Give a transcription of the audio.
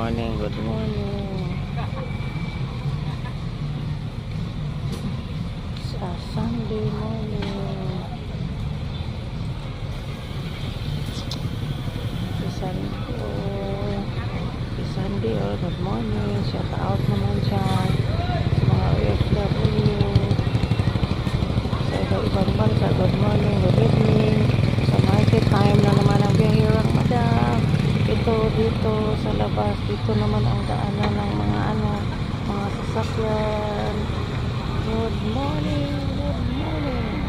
morning, good morning. Sa Sunday morning. Si Sunday, oh, good morning. Shout out naman dyan sa mga OFW. Sa iba-ibang bansa, good morning, good evening. Sa market time na naman ang biyahirang madam. Dito sa labas, dito naman ang daanan ng mga sasakyan. Good morning, good morning.